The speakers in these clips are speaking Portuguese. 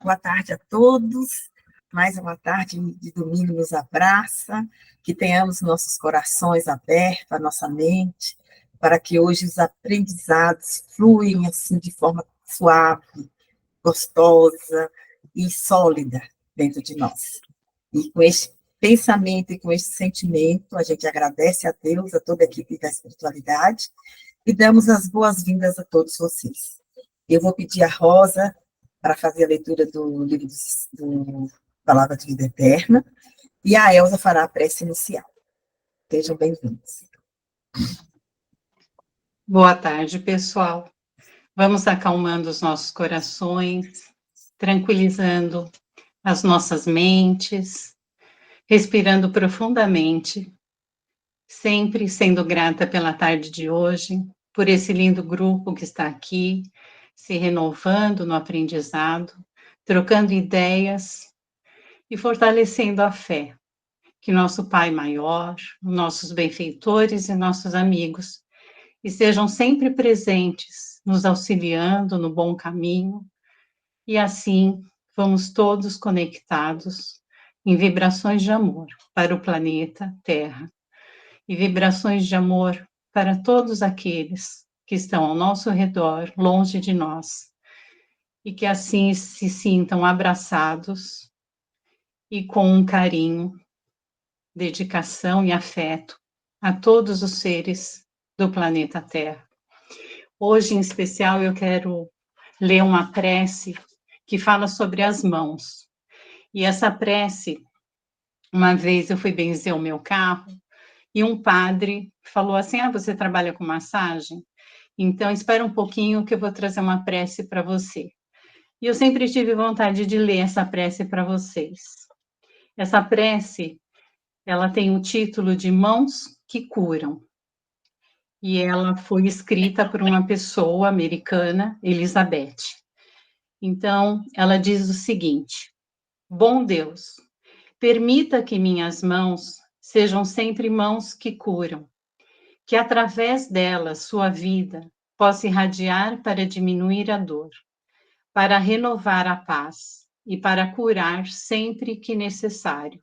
Boa tarde a todos. Mais uma tarde de domingo nos abraça, que tenhamos nossos corações abertos, a nossa mente, para que hoje os aprendizados fluem assim de forma suave, gostosa e sólida dentro de nós. E com este pensamento e com este sentimento, a gente agradece a Deus, a toda a equipe da espiritualidade, e damos as boas-vindas a todos vocês. Eu vou pedir a Rosa para fazer a leitura do livro do Palavra de Vida Eterna, e a Elza fará a prece inicial. Sejam bem-vindos. Boa tarde, pessoal. Vamos acalmando os nossos corações, tranquilizando as nossas mentes, respirando profundamente, sempre sendo grata pela tarde de hoje, por esse lindo grupo que está aqui, se renovando no aprendizado, trocando ideias e fortalecendo a fé, que nosso Pai Maior, nossos benfeitores e nossos amigos estejam sempre presentes, nos auxiliando no bom caminho, e assim vamos todos conectados em vibrações de amor para o planeta Terra, e vibrações de amor para todos aqueles que estão ao nosso redor, longe de nós, e que assim se sintam abraçados e com um carinho, dedicação e afeto a todos os seres do planeta Terra. Hoje, em especial, eu quero ler uma prece que fala sobre as mãos. E essa prece, uma vez eu fui benzer o meu carro, e um padre falou assim, você trabalha com massagem? Então, espera um pouquinho que eu vou trazer uma prece para você. E eu sempre tive vontade de ler essa prece para vocês. Essa prece, ela tem o título de Mãos que Curam. E ela foi escrita por uma pessoa americana, Elizabeth. Então, ela diz o seguinte: bom Deus, permita que minhas mãos sejam sempre mãos que curam, que através delas sua vida possa irradiar para diminuir a dor, para renovar a paz e para curar sempre que necessário.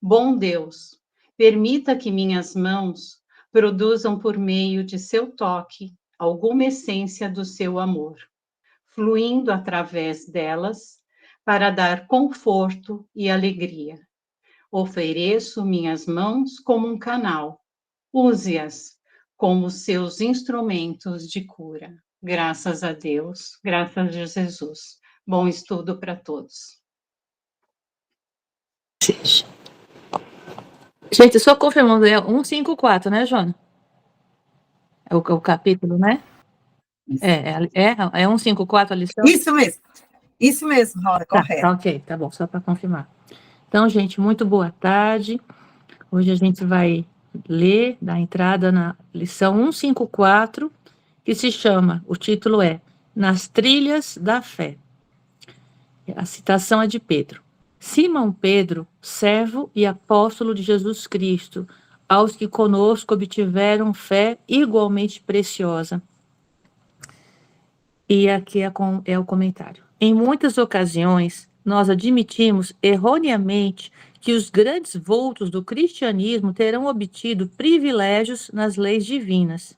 Bom Deus, permita que minhas mãos produzam por meio de seu toque alguma essência do seu amor, fluindo através delas para dar conforto e alegria. Ofereço minhas mãos como um canal, use-as como seus instrumentos de cura. Graças a Deus, graças a Jesus. Bom estudo para todos. Gente, só confirmando, é 154, né, Joana? É o capítulo, né? É 154 a lição? Isso mesmo, Rosa, correto. Tá, ok, tá bom, só para confirmar. Então, gente, muito boa tarde. Hoje a gente vai ler, dar entrada na lição 154, que se chama, o título é Nas Trilhas da Fé. A citação é de Pedro. Simão Pedro, servo e apóstolo de Jesus Cristo, aos que conosco obtiveram fé igualmente preciosa. E aqui é o comentário. Em muitas ocasiões, nós admitimos erroneamente que os grandes vultos do cristianismo terão obtido privilégios nas leis divinas.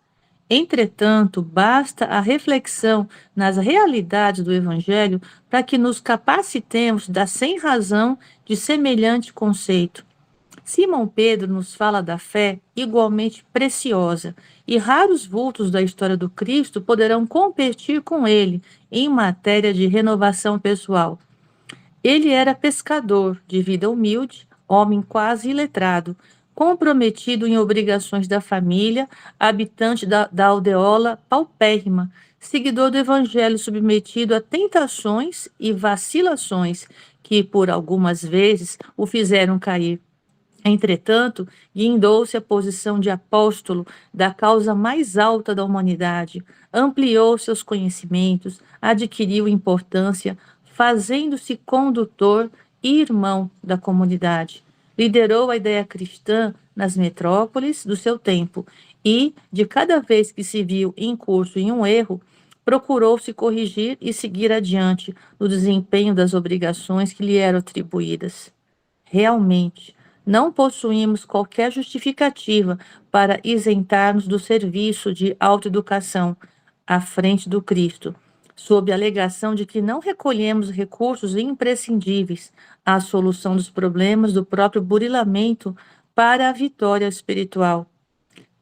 Entretanto, basta a reflexão nas realidades do Evangelho para que nos capacitemos da sem-razão de semelhante conceito. Simão Pedro nos fala da fé igualmente preciosa, e raros vultos da história do Cristo poderão competir com ele em matéria de renovação pessoal. Ele era pescador, de vida humilde, homem quase iletrado, comprometido em obrigações da família, habitante da aldeola paupérrima, seguidor do evangelho submetido a tentações e vacilações que, por algumas vezes, o fizeram cair. Entretanto, guindou-se a posição de apóstolo da causa mais alta da humanidade, ampliou seus conhecimentos, adquiriu importância, fazendo-se condutor e irmão da comunidade. Liderou a ideia cristã nas metrópoles do seu tempo e, de cada vez que se viu incurso em um erro, procurou se corrigir e seguir adiante no desempenho das obrigações que lhe eram atribuídas. Realmente, não possuímos qualquer justificativa para isentar-nos do serviço de autoeducação à frente do Cristo, sob a alegação de que não recolhemos recursos imprescindíveis à solução dos problemas do próprio burilamento para a vitória espiritual.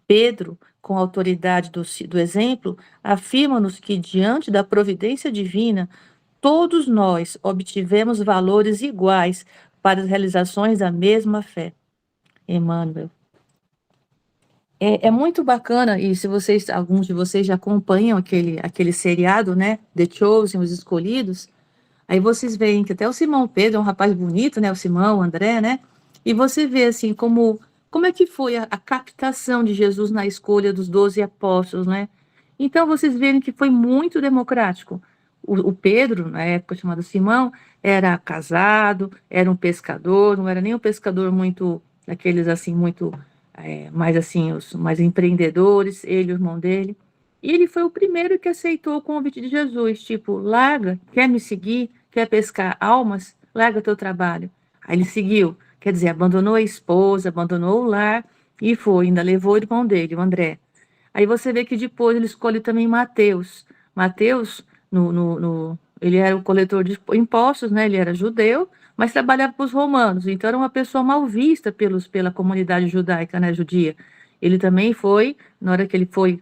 Pedro, com a autoridade do exemplo, afirma-nos que, diante da providência divina, todos nós obtivemos valores iguais para as realizações da mesma fé. Emmanuel. É muito bacana, e se vocês, alguns de vocês já acompanham aquele seriado, né, The Chosen, Os Escolhidos, aí vocês veem que até o Simão Pedro é um rapaz bonito, né, o Simão, o André, né, e você vê, assim, como é que foi a captação de Jesus na escolha dos 12 apóstolos, né? Então, vocês veem que foi muito democrático. O Pedro, na época chamado Simão, era casado, era um pescador, não era nem um pescador muito, daqueles assim, muito, mais assim, os mais empreendedores, ele e o irmão dele. E ele foi o primeiro que aceitou o convite de Jesus, tipo, larga, quer me seguir, quer pescar almas, larga teu trabalho. Aí ele seguiu, quer dizer, abandonou a esposa, abandonou o lar e foi, ainda levou o irmão dele, o André. Aí você vê que depois ele escolhe também Mateus. Mateus, ele era o coletor de impostos, né? Ele era judeu, mas trabalhava para os romanos. Então era uma pessoa mal vista pela comunidade judaica, né, judia. Ele também foi, na hora que ele foi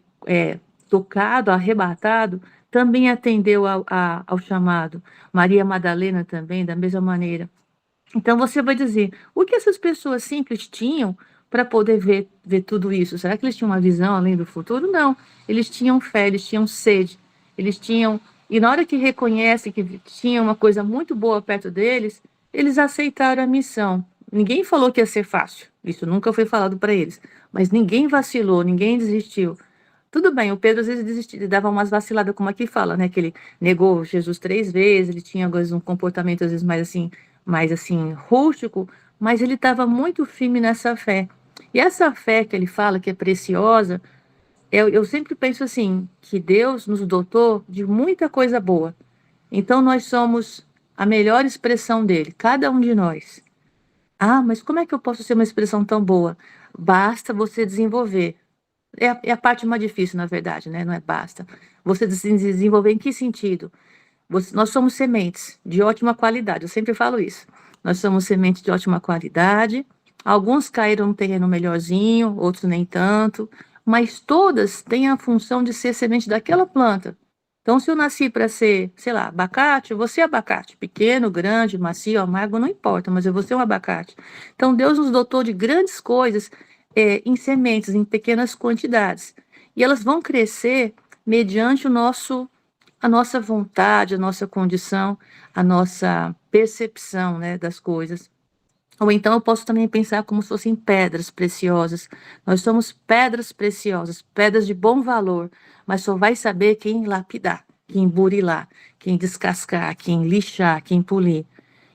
tocado, arrebatado, também atendeu ao chamado. Maria Madalena também, da mesma maneira. Então você vai dizer, o que essas pessoas simples tinham para poder ver tudo isso? Será que eles tinham uma visão além do futuro? Não. Eles tinham fé, eles tinham sede, eles tinham. E na hora que reconhecem que tinha uma coisa muito boa perto deles, eles aceitaram a missão. Ninguém falou que ia ser fácil. Isso nunca foi falado para eles. Mas ninguém vacilou, ninguém desistiu. Tudo bem, o Pedro às vezes desistia, dava umas vaciladas, como aqui fala, né? Que ele negou Jesus 3 vezes, ele tinha às vezes, um comportamento às vezes mais assim, rústico, mas ele estava muito firme nessa fé. E essa fé que ele fala, que é preciosa, eu sempre penso assim, que Deus nos dotou de muita coisa boa. Então nós somos a melhor expressão dele, cada um de nós. Ah, mas como é que eu posso ser uma expressão tão boa? Basta você desenvolver. É a parte mais difícil, na verdade, né? Não é basta. Você desenvolver em que sentido? Nós somos sementes de ótima qualidade, eu sempre falo isso. Nós somos sementes de ótima qualidade, alguns caíram no terreno melhorzinho, outros nem tanto, mas todas têm a função de ser semente daquela planta. Então, se eu nasci para ser, sei lá, abacate, eu vou ser abacate, pequeno, grande, macio, amargo, não importa, mas eu vou ser um abacate. Então, Deus nos dotou de grandes coisas em sementes, em pequenas quantidades. E elas vão crescer mediante a nossa vontade, a nossa condição, a nossa percepção, né, das coisas. Ou então eu posso também pensar como se fossem pedras preciosas. Nós somos pedras preciosas, pedras de bom valor, mas só vai saber quem lapidar, quem burilar, quem descascar, quem lixar, quem polir.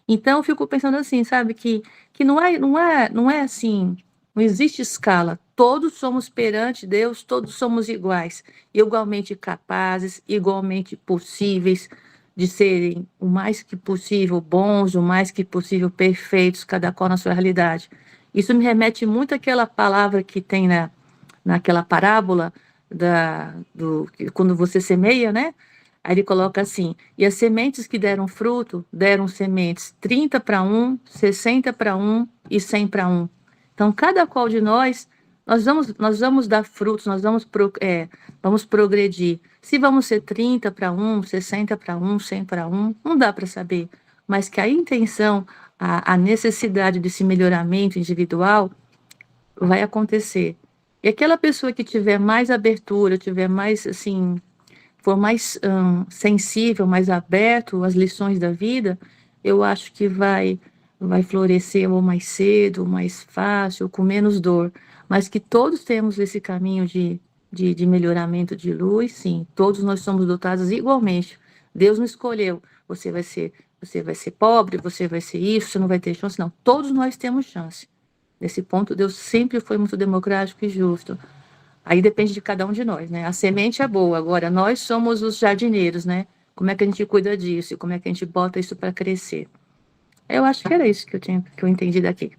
Então eu fico pensando assim, sabe, que não é assim, não existe escala. Todos somos perante Deus, todos somos iguais, igualmente capazes, igualmente possíveis de serem o mais que possível bons, o mais que possível perfeitos, cada qual na sua realidade. Isso me remete muito àquela palavra que tem naquela parábola quando você semeia, né? Aí ele coloca assim, e as sementes que deram fruto, deram sementes 30 para um, 60 para um e 100 para um. Então, cada qual de nós vamos dar frutos, nós vamos progredir. Se vamos ser 30 para um, 60 para um, 100 para um, não dá para saber. Mas que a intenção, a necessidade desse melhoramento individual vai acontecer. E aquela pessoa que tiver mais abertura, tiver mais, assim, for mais sensível, mais aberto às lições da vida, eu acho que vai florescer ou mais cedo, ou mais fácil, ou com menos dor. Mas que todos temos esse caminho de melhoramento de luz, sim. Todos nós somos dotados igualmente. Deus não escolheu. Você vai ser pobre, você vai ser isso, você não vai ter chance. Não, todos nós temos chance. Nesse ponto, Deus sempre foi muito democrático e justo. Aí depende de cada um de nós, né? A semente é boa, agora nós somos os jardineiros, né? Como é que a gente cuida disso? E como é que a gente bota isso para crescer? Eu acho que era isso que eu entendi daqui.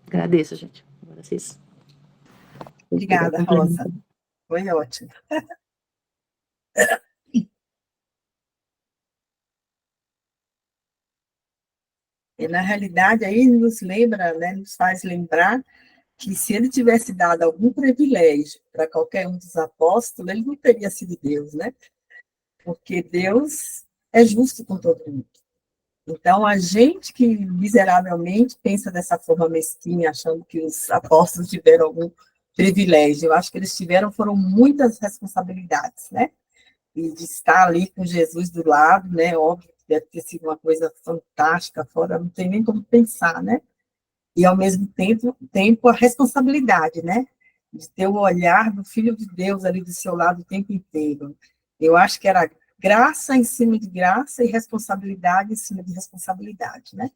Agradeço, gente. Agora vocês. Obrigada, Rosa. Foi ótimo. E, na realidade, aí nos lembra, né, nos faz lembrar que se ele tivesse dado algum privilégio para qualquer um dos apóstolos, ele não teria sido Deus, né? Porque Deus é justo com todo mundo. Então, a gente que miseravelmente pensa dessa forma mesquinha, achando que os apóstolos tiveram algum privilégio, eu acho que eles foram muitas responsabilidades, né? E de estar ali com Jesus do lado, né? Óbvio que deve ter sido uma coisa fantástica, fora, não tem nem como pensar, né? E, ao mesmo tempo a responsabilidade, né? De ter o olhar do Filho de Deus ali do seu lado o tempo inteiro. Eu acho que era graça em cima de graça e responsabilidade em cima de responsabilidade, né?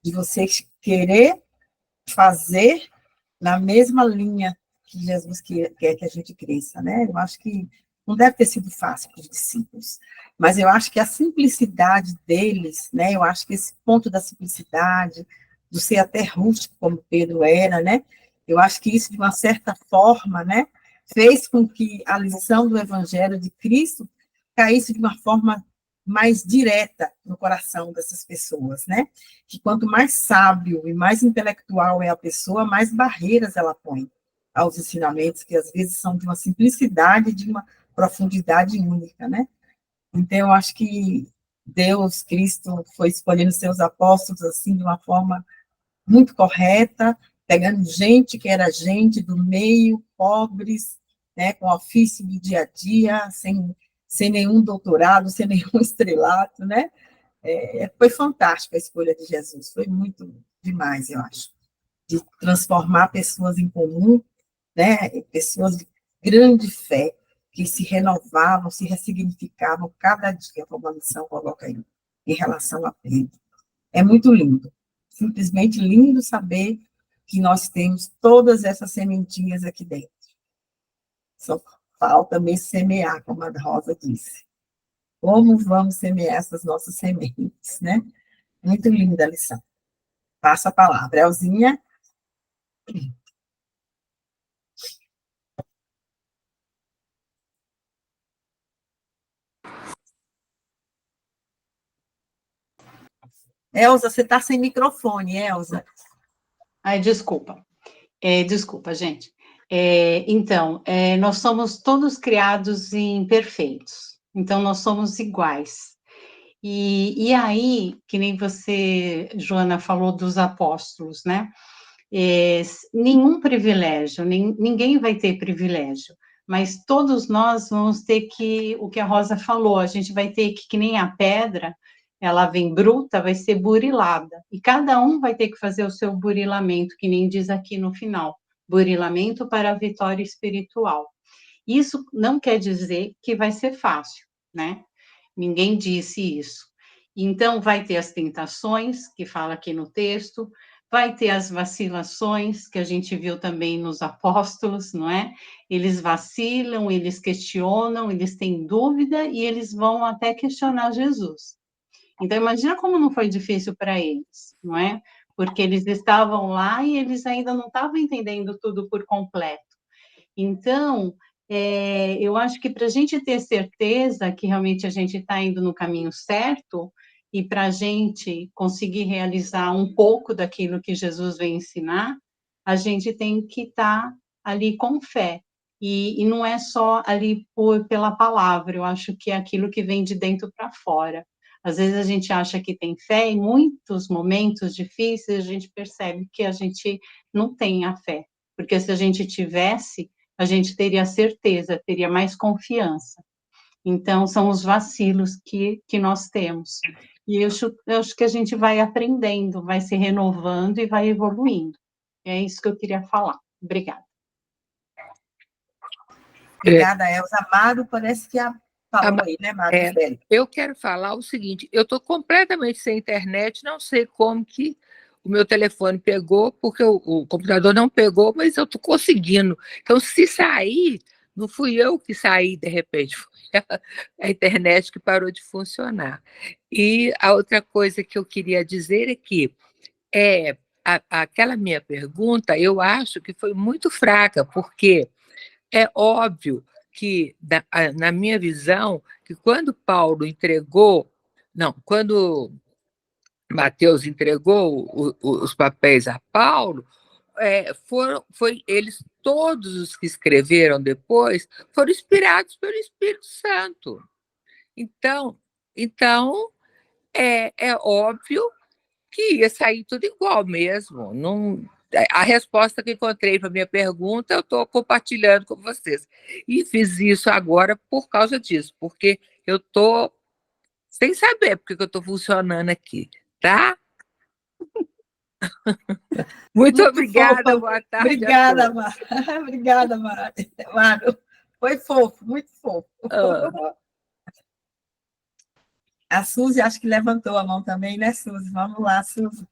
De você querer fazer na mesma linha que Jesus quer que a gente cresça, né? Eu acho que não deve ter sido fácil para os discípulos, mas eu acho que a simplicidade deles, né? Eu acho que esse ponto da simplicidade, do ser até rústico, como Pedro era, né? Eu acho que isso, de uma certa forma, né? Fez com que a lição do Evangelho de Cristo caísse de uma forma mais direta no coração dessas pessoas, né? Que quanto mais sábio e mais intelectual é a pessoa, mais barreiras ela põe aos ensinamentos, que às vezes são de uma simplicidade, de uma profundidade única, né? Então, eu acho que Deus, Cristo, foi escolhendo seus apóstolos, assim, de uma forma muito correta, pegando gente que era gente do meio, pobres, né, com ofício do dia a dia, sem nenhum doutorado, sem nenhum estrelato, né? Foi fantástica a escolha de Jesus, foi muito demais, eu acho, de transformar pessoas em comum, né, pessoas de grande fé, que se renovavam, se ressignificavam cada dia, como a missão coloca aí, em relação a Pedro. É muito lindo, simplesmente lindo saber que nós temos todas essas sementinhas aqui dentro. Só falta mesmo semear, como a Rosa disse. Como vamos semear essas nossas sementes, né? Muito linda a lição. Passa a palavra. Elzinha. Elza, você está sem microfone, Elza. Ai, desculpa. Desculpa, gente. Então, nós somos todos criados imperfeitos. Então, nós somos iguais. E aí, que nem você, Joana, falou dos apóstolos, né? Nenhum privilégio, ninguém vai ter privilégio, mas todos nós vamos ter o que a Rosa falou, a gente vai ter que nem a pedra, ela vem bruta, vai ser burilada, e cada um vai ter que fazer o seu burilamento, que nem diz aqui no final, burilamento para a vitória espiritual. Isso não quer dizer que vai ser fácil, né? Ninguém disse isso. Então, vai ter as tentações, que fala aqui no texto, vai ter as vacilações, que a gente viu também nos apóstolos, não é? Eles vacilam, eles questionam, eles têm dúvida e eles vão até questionar Jesus. Então, imagina como não foi difícil para eles, não é? Porque eles estavam lá e eles ainda não estavam entendendo tudo por completo. Então, eu acho que para a gente ter certeza que realmente a gente está indo no caminho certo, e para a gente conseguir realizar um pouco daquilo que Jesus vem ensinar, a gente tem que estar ali com fé. E não é só ali pela palavra, eu acho que é aquilo que vem de dentro para fora. Às vezes a gente acha que tem fé, e em muitos momentos difíceis a gente percebe que a gente não tem a fé. Porque se a gente tivesse, a gente teria certeza, teria mais confiança. Então, são os vacilos que nós temos. E eu acho que a gente vai aprendendo, vai se renovando e vai evoluindo. É isso que eu queria falar. Obrigada. Obrigada, Elza. Amaro, parece que falou aí, né, Mário? Eu quero falar o seguinte, eu estou completamente sem internet, não sei como que o meu telefone pegou, porque o computador não pegou, mas eu estou conseguindo. Então, se sair, não fui eu que saí de repente, foi a internet que parou de funcionar. E a outra coisa que eu queria dizer é que aquela minha pergunta, eu acho que foi muito fraca, porque é óbvio que, na minha visão, que quando Paulo entregou, não, quando Mateus entregou os papéis a Paulo, foi eles, todos os que escreveram depois, foram inspirados pelo Espírito Santo. Então é óbvio que ia sair tudo igual mesmo. Não, a resposta que encontrei para a minha pergunta, eu estou compartilhando com vocês. E fiz isso agora por causa disso, porque eu estou sem saber porque que eu estou funcionando aqui, tá? Muito obrigada, fofa. boa tarde. Obrigada, Mara. Obrigada, Mara. Mara. Foi fofo, muito fofo. A Suzy acho que levantou a mão também, né, Suzy? Vamos lá, Suzy.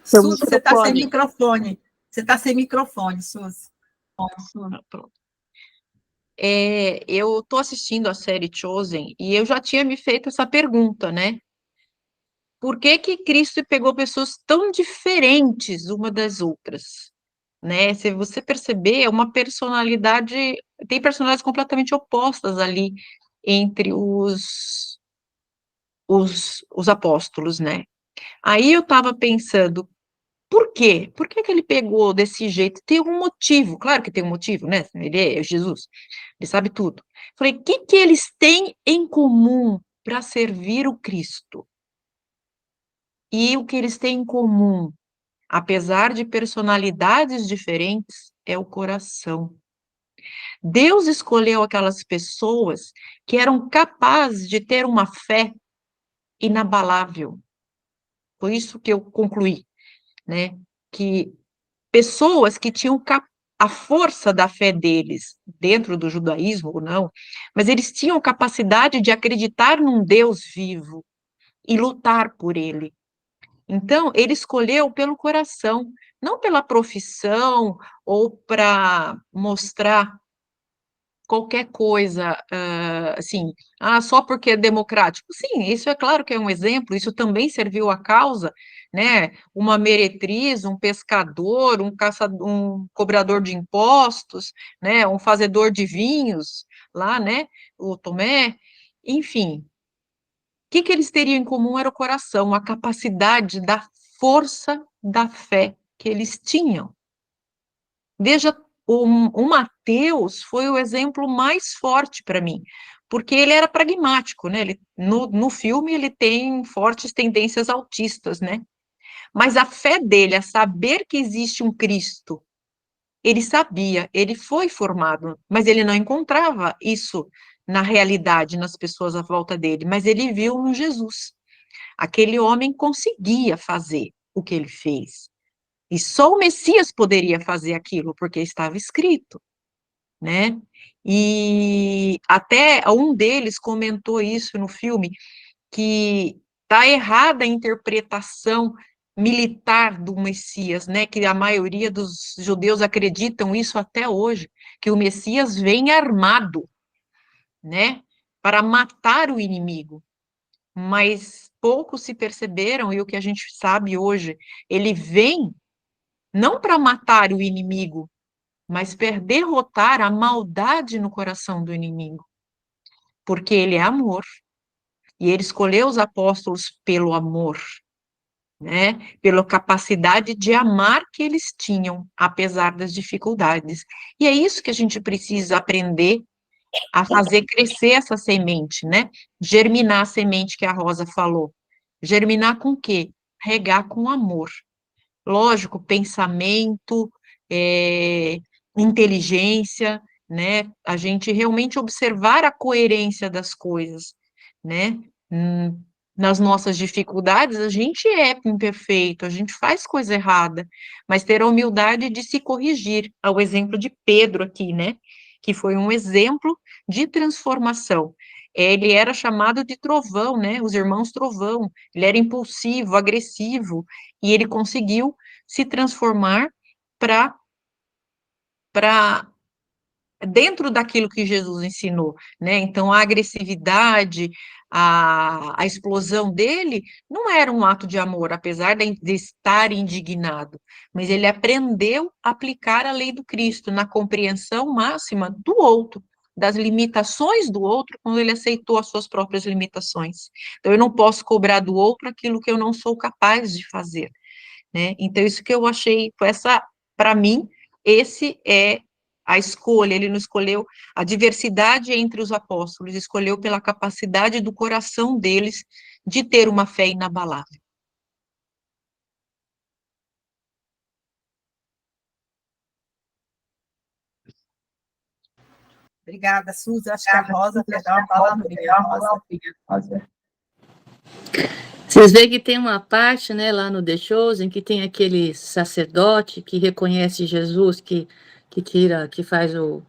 Suzy, você está sem microfone. Você está sem microfone, Suzy. Pronto. Eu estou assistindo a série Chosen e eu já tinha me feito essa pergunta, né? Por que que Cristo pegou pessoas tão diferentes uma das outras? Né? Se você perceber, é uma personalidade, tem personalidades completamente opostas ali entre os apóstolos, né? Aí eu estava pensando, por quê? Por que que ele pegou desse jeito? Tem um motivo, claro que tem um motivo, né? Ele é Jesus, ele sabe tudo. Falei, o que que eles têm em comum para servir o Cristo? E o que eles têm em comum, apesar de personalidades diferentes, é o coração. Deus escolheu aquelas pessoas que eram capazes de ter uma fé inabalável. Foi isso que eu concluí, né? Que pessoas que tinham a força da fé deles, dentro do judaísmo ou não, mas eles tinham capacidade de acreditar num Deus vivo e lutar por ele. Então, ele escolheu pelo coração, não pela profissão ou para mostrar qualquer coisa, assim, só porque é democrático. Sim, isso é claro que é um exemplo, isso também serviu à causa, né? Uma meretriz, um pescador, um caçador, um cobrador de impostos, né? Um fazedor de vinhos, lá, né? O Tomé, enfim. O que que eles teriam em comum era o coração, a capacidade da força da fé que eles tinham. Veja, o Mateus foi o exemplo mais forte para mim, porque ele era pragmático, né? No filme ele tem fortes tendências autistas, né? Mas a fé dele, a saber que existe um Cristo, ele sabia, ele foi formado, mas ele não encontrava isso na realidade, nas pessoas à volta dele, mas ele viu no Jesus. Aquele homem conseguia fazer o que ele fez. E só o Messias poderia fazer aquilo, porque estava escrito, né? E até um deles comentou isso no filme, que está errada a interpretação militar do Messias, né? Que a maioria dos judeus acreditam isso até hoje, que o Messias vem armado, né? Para matar o inimigo. Mas poucos se perceberam, e o que a gente sabe hoje, ele vem não para matar o inimigo, mas para derrotar a maldade no coração do inimigo. Porque ele é amor. E ele escolheu os apóstolos pelo amor, né? Pela capacidade de amar que eles tinham, apesar das dificuldades. E é isso que a gente precisa aprender a fazer crescer essa semente, né? Germinar a semente que a Rosa falou. Germinar com o quê? Regar com amor. Lógico, pensamento, inteligência, né? A gente realmente observar a coerência das coisas, né? Nas nossas dificuldades, a gente é imperfeito, a gente faz coisa errada, mas ter a humildade de se corrigir, ao exemplo de Pedro aqui, né? que foi um exemplo de transformação. Ele era chamado de trovão, né? Os irmãos trovão. Ele era impulsivo, agressivo, e ele conseguiu se transformar para dentro daquilo que Jesus ensinou, né? Então, a agressividade, a explosão dele não era um ato de amor, apesar de estar indignado, mas ele aprendeu a aplicar a lei do Cristo na compreensão máxima do outro, das limitações do outro, quando ele aceitou as suas próprias limitações. Então, eu não posso cobrar do outro aquilo que eu não sou capaz de fazer, né? Então, isso que eu achei, para mim, esse é a escolha, ele não escolheu a diversidade entre os apóstolos, escolheu pela capacidade do coração deles de ter uma fé inabalável. Obrigada, Suzy. Acho que a Rosa quer dar uma palavrinha, Rosa. Vocês veem que tem uma parte, né, lá no The Chosen, que tem aquele sacerdote que reconhece Jesus, que faz o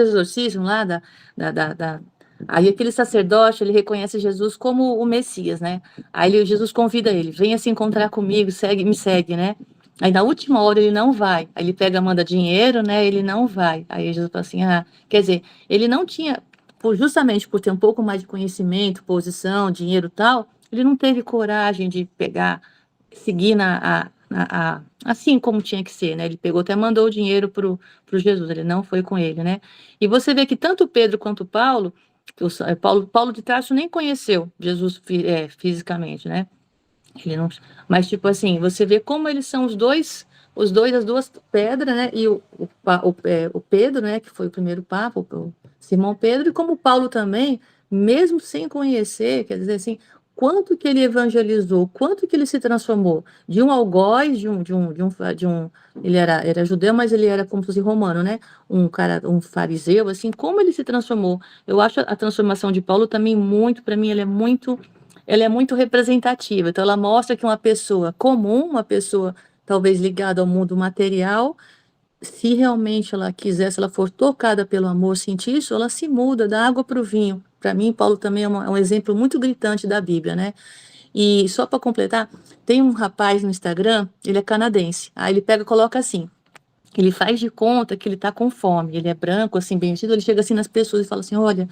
exorcismo lá aí aquele sacerdote, ele reconhece Jesus como o Messias, né? Aí Jesus convida ele, venha se encontrar comigo, me segue, né? Aí na última hora ele não vai, aí ele manda dinheiro, né? Ele não vai. Aí Jesus fala assim, quer dizer, ele não tinha, justamente por ter um pouco mais de conhecimento, posição, dinheiro e tal, ele não teve coragem de seguir assim como tinha que ser, né? Ele pegou até mandou o dinheiro pro Jesus, ele não foi com ele, né? E você vê que tanto Pedro quanto Paulo, Paulo de Tarso nem conheceu Jesus fisicamente, né? Ele não, mas tipo assim, você vê como eles são as duas pedras, né? E o Pedro, né? Que foi o primeiro papa, o Simão Pedro, e como Paulo também, mesmo sem conhecer, quer dizer assim, quanto que ele evangelizou, quanto que ele se transformou de um algoz, ele era judeu, mas ele era como se fosse romano, né? Um fariseu, assim, como ele se transformou. Eu acho a transformação de Paulo também muito, para mim, ela é muito representativa. Então, ela mostra que uma pessoa comum, uma pessoa talvez ligada ao mundo material, se realmente ela quiser, se ela for tocada pelo amor, sentir isso, ela se muda da água para o vinho. Para mim, Paulo também é um exemplo muito gritante da Bíblia, né? E só para completar, tem um rapaz no Instagram, ele é canadense. Aí ele pega e coloca assim, ele faz de conta que ele está com fome. Ele é branco, assim, bem vestido. Ele chega assim nas pessoas e fala assim: olha,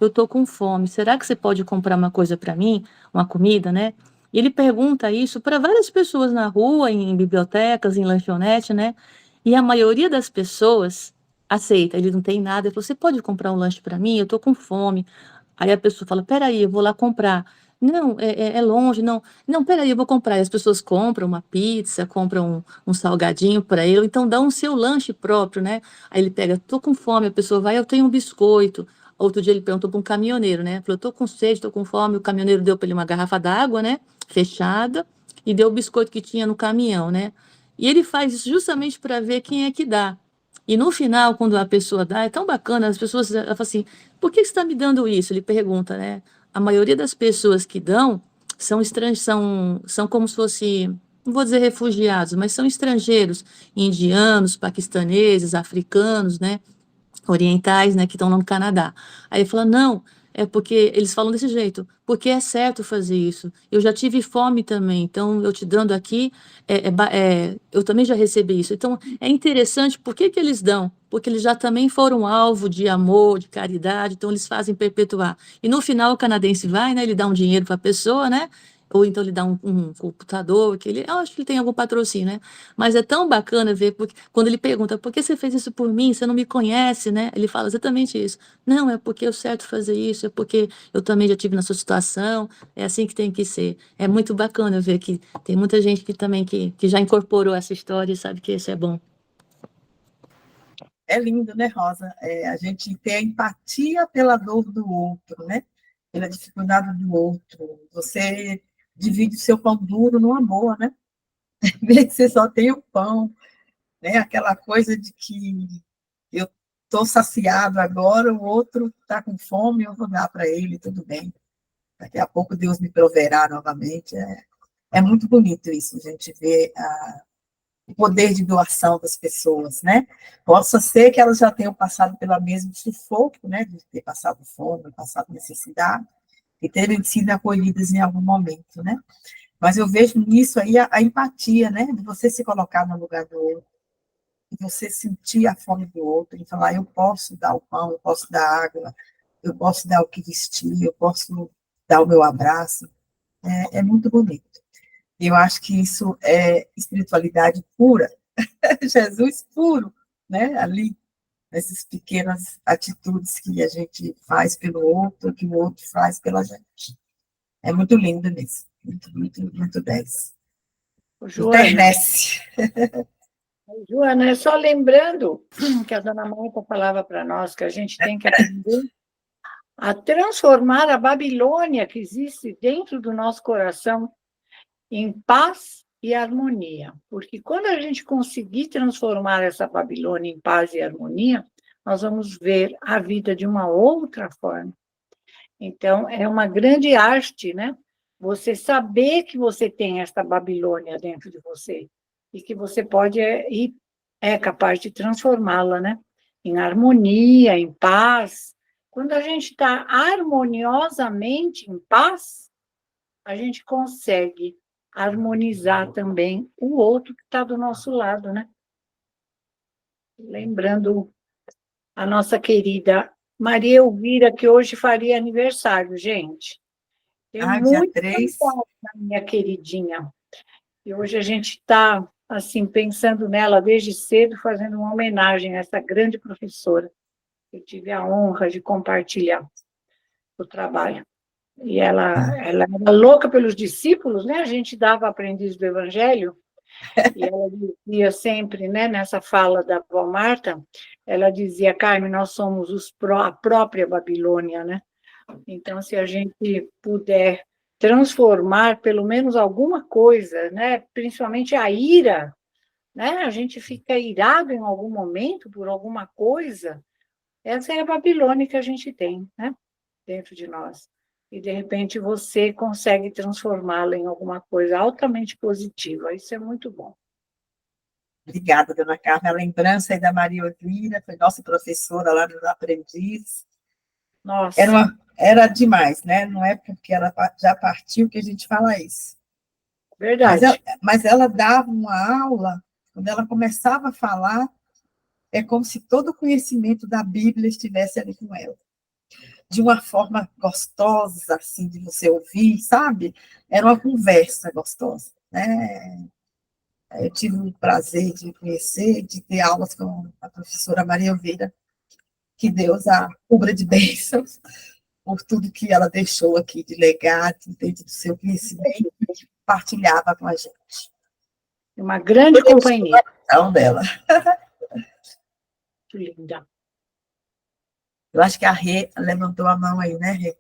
eu tô com fome. Será que você pode comprar uma coisa para mim? Uma comida, né? E ele pergunta isso para várias pessoas na rua, em bibliotecas, em lanchonete, né? E a maioria das pessoas aceita. Ele não tem nada. Ele falou: você pode comprar um lanche para mim? Eu tô com fome. Aí a pessoa fala: peraí, eu vou lá comprar. Não, é longe, não. Não, peraí, eu vou comprar. E as pessoas compram uma pizza, compram um salgadinho para ele, ou então dão o seu lanche próprio, né? Aí ele pega, tô com fome, a pessoa vai, eu tenho um biscoito. Outro dia ele perguntou para um caminhoneiro, né? Falou, tô com sede, tô com fome. O caminhoneiro deu para ele uma garrafa d'água, né? Fechada, e deu o biscoito que tinha no caminhão, né? E ele faz isso justamente para ver quem é que dá. E no final, quando a pessoa dá, é tão bacana, as pessoas falam assim, por que você está me dando isso? Ele pergunta, né? A maioria das pessoas que dão são estrangeiros, são como se fosse, não vou dizer refugiados, mas são estrangeiros, indianos, paquistaneses, africanos, né? Orientais, né, que estão lá no Canadá. Aí ele falou, não, é porque eles falam desse jeito, porque é certo fazer isso. Eu já tive fome também, então eu te dando aqui, eu também já recebi isso. Então é interessante, por que eles dão? Porque eles já também foram alvo de amor, de caridade, então eles fazem perpetuar. E no final o canadense vai, né, ele dá um dinheiro para a pessoa, né? Ou então ele dá um computador, eu acho que ele tem algum patrocínio, né? Mas é tão bacana ver, porque, quando ele pergunta, por que você fez isso por mim? Você não me conhece, né? Ele fala exatamente isso. Não, é porque é certo fazer isso, é porque eu também já tive na sua situação, é assim que tem que ser. É muito bacana ver que tem muita gente que também que já incorporou essa história e sabe que isso é bom. É lindo, né, Rosa? A gente ter a empatia pela dor do outro, né? Pela dificuldade do outro. Você divide o seu pão duro numa boa, né? Em vez de você só tem o pão, né? Aquela coisa de que eu estou saciado agora, o outro está com fome, eu vou dar para ele, tudo bem. Daqui a pouco Deus me proverá novamente. É muito bonito isso, a gente ver o poder de doação das pessoas, né? Possa ser que elas já tenham passado pelo mesmo sufoco, né? De ter passado fome, passado necessidade, e terem sido acolhidas em algum momento, né? Mas eu vejo nisso aí a empatia, né? De você se colocar no lugar do outro, de você sentir a fome do outro, e falar, eu posso dar o pão, eu posso dar água, eu posso dar o que vestir, eu posso dar o meu abraço. É muito bonito. E eu acho que isso é espiritualidade pura, Jesus puro, né? Ali, nessas pequenas atitudes que a gente faz pelo outro, que o outro faz pela gente. É muito lindo mesmo. Muito, muito, muito 10. Joana, Enternece. Joana, é só lembrando que a dona Marta falava para nós que a gente tem que aprender a transformar a Babilônia que existe dentro do nosso coração em paz e harmonia. Porque quando a gente conseguir transformar essa Babilônia em paz e harmonia, nós vamos ver a vida de uma outra forma. Então, é uma grande arte, né? Você saber que você tem esta Babilônia dentro de você e que você pode e é capaz de transformá-la, né? Em harmonia, em paz. Quando a gente está harmoniosamente em paz, a gente consegue harmonizar também o outro que está do nosso lado, né? Lembrando a nossa querida Maria Elvira, que hoje faria aniversário, gente. Tem Dia muito 3. na minha queridinha. E hoje a gente está, assim, pensando nela desde cedo, fazendo uma homenagem a essa grande professora. Eu tive a honra de compartilhar o trabalho. E ela era louca pelos discípulos, né? A gente dava aprendiz do Evangelho, e ela dizia sempre, né, nessa fala da avó Marta, ela dizia, Carmen, nós somos a própria Babilônia, né? Então, se a gente puder transformar pelo menos alguma coisa, né, principalmente a ira, né, a gente fica irado em algum momento por alguma coisa, essa é a Babilônia que a gente tem, né, dentro de nós. E, de repente, você consegue transformá-la em alguma coisa altamente positiva. Isso é muito bom. Obrigada, dona Carmen. A lembrança aí da Maria Elvira, foi nossa professora lá nos Aprendizes. Nossa. Era demais, né? Não é porque ela já partiu que a gente fala isso. Verdade. Mas ela dava uma aula, quando ela começava a falar, é como se todo o conhecimento da Bíblia estivesse ali com ela. De uma forma gostosa, assim, de você ouvir, sabe? Era uma conversa gostosa, né? Eu tive o prazer de conhecer, de ter aulas com a professora Maria Elvira, que Deus a cubra de bênçãos por tudo que ela deixou aqui de legado, dentro do seu conhecimento, que partilhava com a gente. Uma grande companhia. Dela. Que linda. Eu acho que a Rê levantou a mão aí, né, Rê?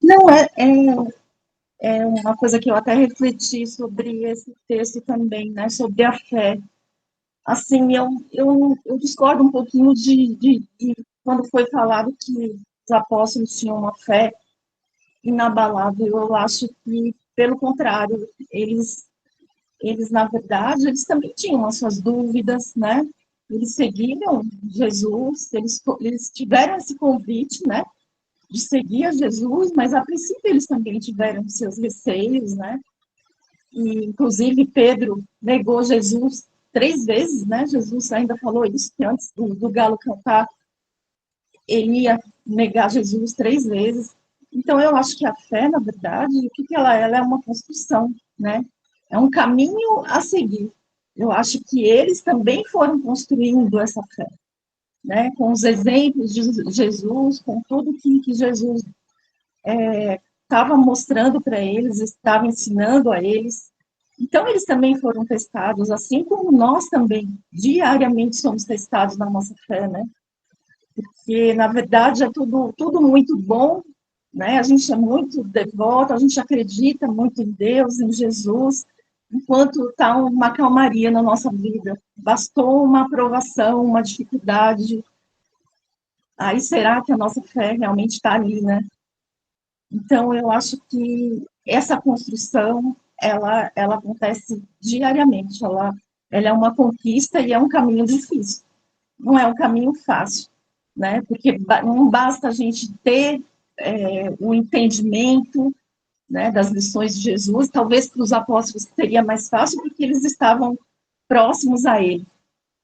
Não, é uma coisa que eu até refleti sobre esse texto também, né, sobre a fé. Assim, eu discordo um pouquinho de quando foi falado que os apóstolos tinham uma fé inabalável. Eu acho que, pelo contrário, eles na verdade, eles também tinham as suas dúvidas, né? Eles seguiram Jesus, eles tiveram esse convite, né? De seguir a Jesus, mas a princípio eles também tiveram seus receios, né? E, inclusive, Pedro negou Jesus 3 vezes, né? Jesus ainda falou isso, que antes do galo cantar, ele ia negar Jesus 3 vezes. Então, eu acho que a fé, na verdade, o que ela é? Ela é uma construção, né? É um caminho a seguir. Eu acho que eles também foram construindo essa fé, né? Com os exemplos de Jesus, com tudo que Jesus estava mostrando para eles, estava ensinando a eles. Então, eles também foram testados, assim como nós também, diariamente, somos testados na nossa fé, né? Porque, na verdade, é tudo muito bom, né? A gente é muito devoto, a gente acredita muito em Deus, em Jesus, enquanto está uma calmaria na nossa vida. Bastou uma aprovação, uma dificuldade. Aí será que a nossa fé realmente está ali, né? Então, eu acho que essa construção, ela acontece diariamente, ela é uma conquista e é um caminho difícil, não é um caminho fácil, né? Porque não basta a gente ter o entendimento, né, das lições de Jesus, talvez para os apóstolos seria mais fácil porque eles estavam próximos a ele,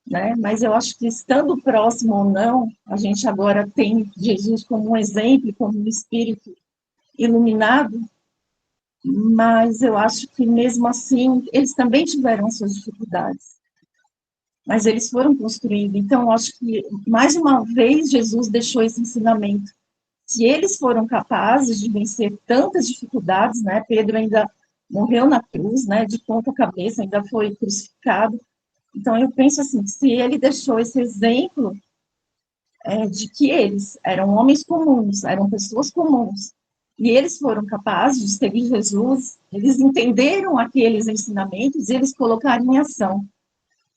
né? Mas eu acho que estando próximo ou não, a gente agora tem Jesus como um exemplo, como um espírito iluminado, mas eu acho que mesmo assim eles também tiveram suas dificuldades, mas eles foram construindo. Então eu acho que mais uma vez Jesus deixou esse ensinamento. Se eles foram capazes de vencer tantas dificuldades, né? Pedro ainda morreu na cruz, né? De ponta cabeça, ainda foi crucificado. Então eu penso assim, se ele deixou esse exemplo de que eles eram homens comuns, eram pessoas comuns, e eles foram capazes de seguir Jesus, eles entenderam aqueles ensinamentos e eles colocaram em ação.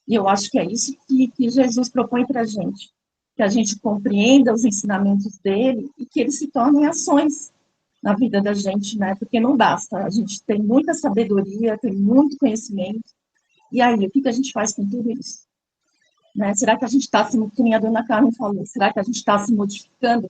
E eu acho que é isso que Jesus propõe para que a gente compreenda os ensinamentos dele e que eles se tornem ações na vida da gente, né? Porque não basta, a gente tem muita sabedoria, tem muito conhecimento, e aí, o que a gente faz com tudo isso? Né? Será que a gente está que nem a dona Carmen falou, será que a gente está se modificando?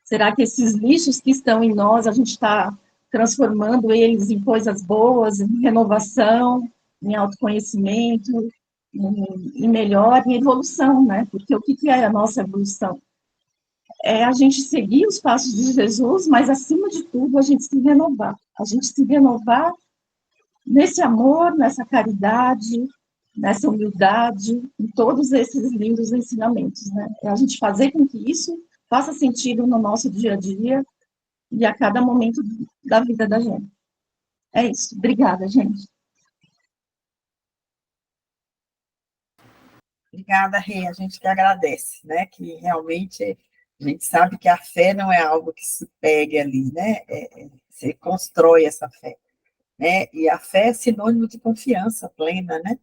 Será que esses lixos que estão em nós, a gente está transformando eles em coisas boas, em renovação, em autoconhecimento, em melhor, em evolução, né? Porque o que é a nossa evolução? É a gente seguir os passos de Jesus, mas, acima de tudo, a gente se renovar. A gente se renovar nesse amor, nessa caridade, nessa humildade, em todos esses lindos ensinamentos, né? É a gente fazer com que isso faça sentido no nosso dia a dia e a cada momento da vida da gente. É isso. Obrigada, gente. Obrigada, Rê, a gente que agradece, né? Que realmente a gente sabe que a fé não é algo que se pegue ali, né? Você constrói essa fé, né? E a fé é sinônimo de confiança plena, né?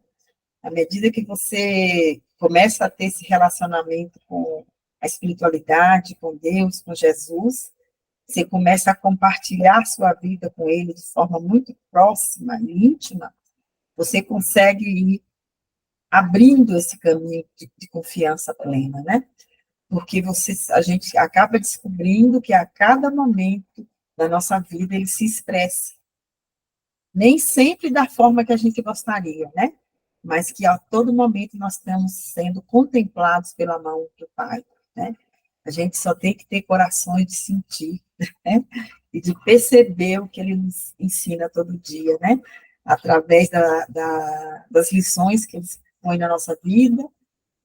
À medida que você começa a ter esse relacionamento com a espiritualidade, com Deus, com Jesus, você começa a compartilhar sua vida com Ele de forma muito próxima e íntima, você consegue ir abrindo esse caminho de confiança plena, né? Porque a gente acaba descobrindo que a cada momento da nossa vida ele se expressa. Nem sempre da forma que a gente gostaria, né? Mas que a todo momento nós estamos sendo contemplados pela mão do Pai, né? A gente só tem que ter corações de sentir, né? E de perceber o que Ele nos ensina todo dia, né? Através das lições que Ele põe na nossa vida,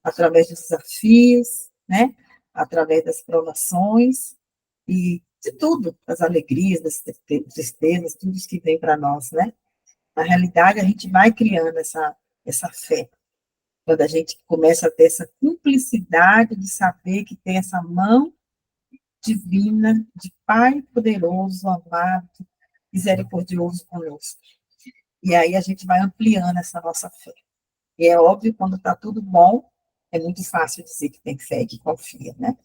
através dos desafios, né? Através das provações e de tudo, das alegrias, das tristezas, tudo isso que vem para nós, né? Na realidade, a gente vai criando essa fé, quando a gente começa a ter essa cumplicidade de saber que tem essa mão divina de Pai poderoso, amado, misericordioso conosco. E aí a gente vai ampliando essa nossa fé. E é óbvio, quando está tudo bom, é muito fácil dizer que tem fé, que confia, né?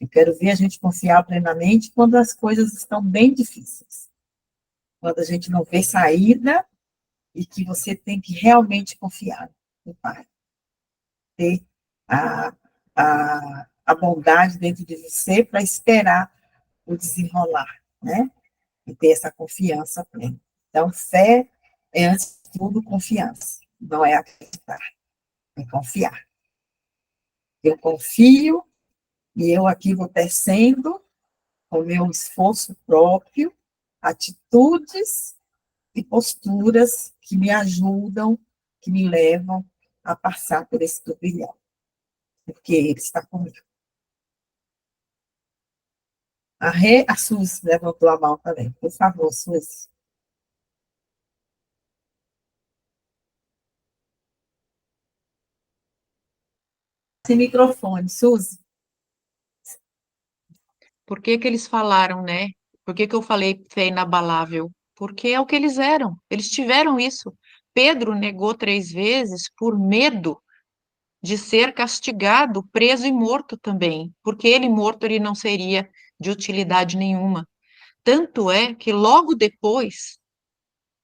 Eu quero ver a gente confiar plenamente quando as coisas estão bem difíceis. Quando a gente não vê saída e que você tem que realmente confiar no Pai. Ter a bondade dentro de você para esperar o desenrolar, né? E ter essa confiança plena. Então, fé é, antes de tudo, confiança. Não é acreditar, é confiar. Eu confio e eu aqui vou tecendo, com o meu esforço próprio, atitudes e posturas que me ajudam, que me levam a passar por esse turbilhão, porque Ele está comigo. A Suzy levantou a mão também. Por favor, Suzy. Sem microfone, Suzy. Por que que eles falaram, né? Por que que eu falei fé inabalável? Porque é o que eles eram. Eles tiveram isso. Pedro negou 3 vezes por medo de ser castigado, preso e morto também, porque ele morto ele não seria de utilidade nenhuma. Tanto é que logo depois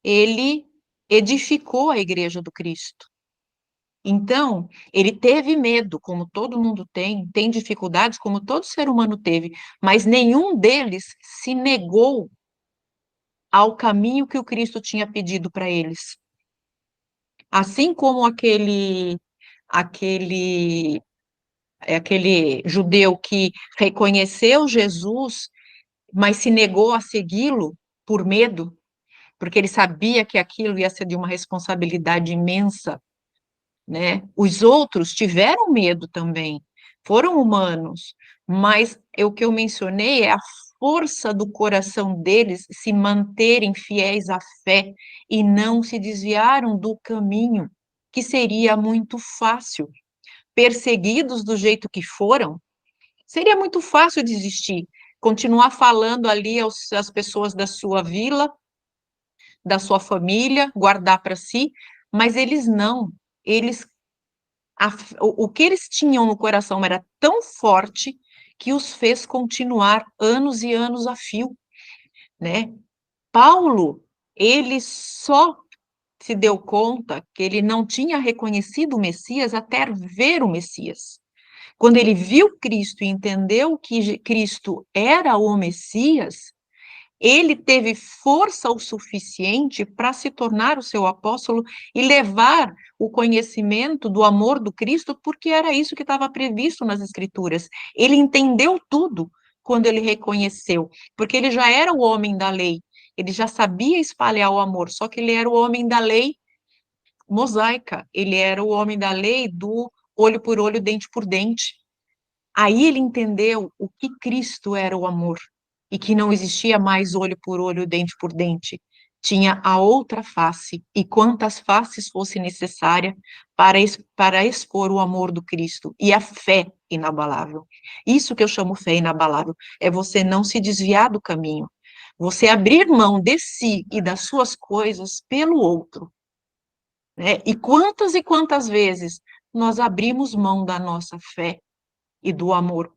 ele edificou a igreja do Cristo. Então, ele teve medo, como todo mundo tem dificuldades, como todo ser humano teve, mas nenhum deles se negou ao caminho que o Cristo tinha pedido para eles. Assim como aquele judeu que reconheceu Jesus, mas se negou a segui-lo por medo, porque ele sabia que aquilo ia ser de uma responsabilidade imensa, né? Os outros tiveram medo também, foram humanos, mas o que eu mencionei é a força do coração deles se manterem fiéis à fé e não se desviaram do caminho, que seria muito fácil. Perseguidos do jeito que foram, seria muito fácil desistir, continuar falando ali às pessoas da sua vila, da sua família, guardar para si, mas eles não. Eles, o que eles tinham no coração era tão forte que os fez continuar anos e anos a fio, né? Paulo, ele só se deu conta que ele não tinha reconhecido o Messias até ver o Messias. Quando ele viu Cristo e entendeu que Cristo era o Messias, ele teve força o suficiente para se tornar o seu apóstolo e levar o conhecimento do amor do Cristo, porque era isso que estava previsto nas Escrituras. Ele entendeu tudo quando ele reconheceu, porque ele já era o homem da lei, ele já sabia espalhar o amor, só que ele era o homem da lei mosaica, ele era o homem da lei do olho por olho, dente por dente. Aí ele entendeu o que Cristo era o amor e que não existia mais olho por olho, dente por dente. Tinha a outra face e quantas faces fosse necessária para expor o amor do Cristo e a fé inabalável. Isso que eu chamo fé inabalável, é você não se desviar do caminho, você abrir mão de si e das suas coisas pelo outro, né? E quantas vezes nós abrimos mão da nossa fé e do amor